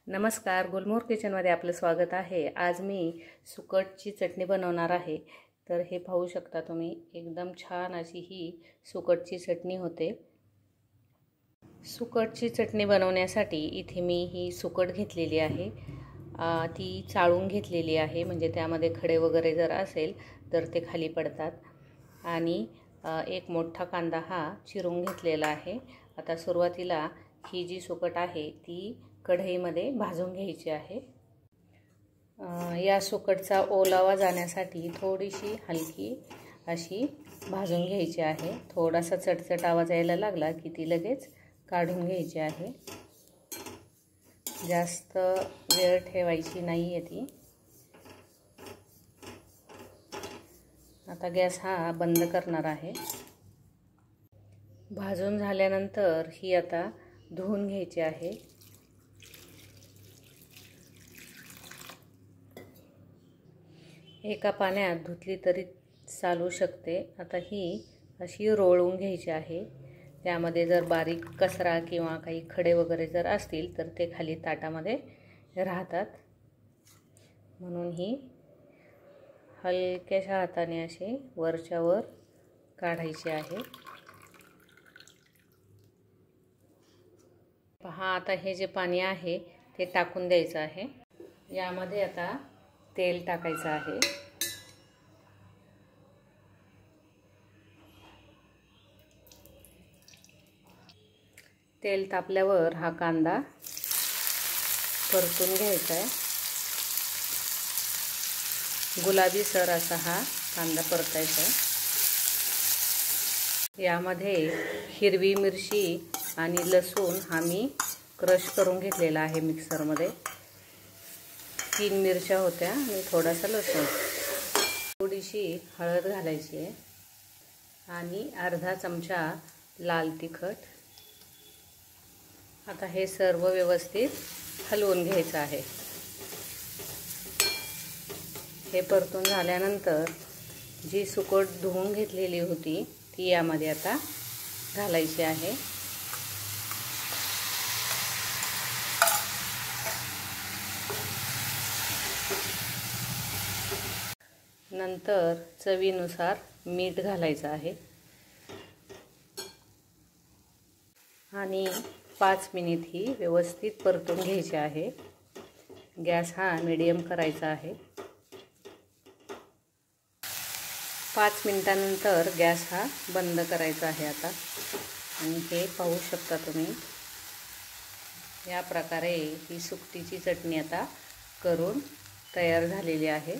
नमस्कार, गुलमोहर किचनमध्ये आपलं स्वागत आहे। आज मी सुकटची चटणी बनवणार आहे। तर हे पाहू शकता तुम्ही, एकदम छान अशी ही सुकटची चटणी होते। सुकटची चटणी बनवण्यासाठी इथे मी ही सुकट घेतलेली आहे। ती चाळून घेतलेली आहे, म्हणजे त्यामध्ये खडे वगैरे जर असेल तर ते खाली पडतात। आणि एक मोठा कांदा हा चिरून घेतलेला आहे। आता सुरुवातीला ही जी सुकट आहे ती कढईमध्ये भाजून घ्यायची आहे। या सुकटचा ओलावा जाण्यासाठी थोडीशी हलकी अशी भाजून घ्यायची आहे। थोडासा चटचट आवाज यायला लागला की ती लगेच काढून घ्यायची आहे। जास्त वेळ ठेवायची नाही आहे ती। आता गॅस हा बंद करणार आहे। भाजून झाल्यानंतर ही आता धुवून घ्यायची आहे। एका पाण्यात धुतली तरी चालू शकते। आता ही अशी रोळून घ्यायची आहे। त्यामध्ये जर बारीक कचरा किंवा काही खडे वगैरे जर असतील तर ते खाली ताटामध्ये राहतात, म्हणून ही हलक्याशा हाताने अशी वरच्या वर काढायची आहे। पहा, आता हे जे पाणी आहे ते टाकून द्यायचं आहे। यामध्ये आता तेल टाकायचं आहे। तेल तापल्यावर हा कांदा परतून घ्यायचा आहे। गुलाबी सर असा हा कांदा परतायचा आहे। यामध्ये हिरवी मिरची आणि लसूण हा मी क्रश करून घेतलेला आहे मिक्सरमध्ये। 3 मिरच्या होत्या आणि थोडासा लसूण, थोडीशी हळद घालायची आहे आणि अर्धा चमचा लाल तिखट। आता हे सर्व व्यवस्थित हलवून घ्यायचं आहे। हे परतून झाल्यानंतर जी सुकट धुवून घेतलेली होती ती यामध्ये आता घालायची आहे। नंतर चवीनुसार मीठ घालायचं आहे आणि 5 मिनिट ही व्यवस्थित परतून घ्यायची आहे। गॅस हा मीडियम करायचा आहे। 5 मिनिटांनंतर गॅस हा बंद करायचा आहे आता। आणि हे पाहू शकता तुम्ही, या प्रकारे ही सुकटीची चटणी आता करून तयार झालेली आहे।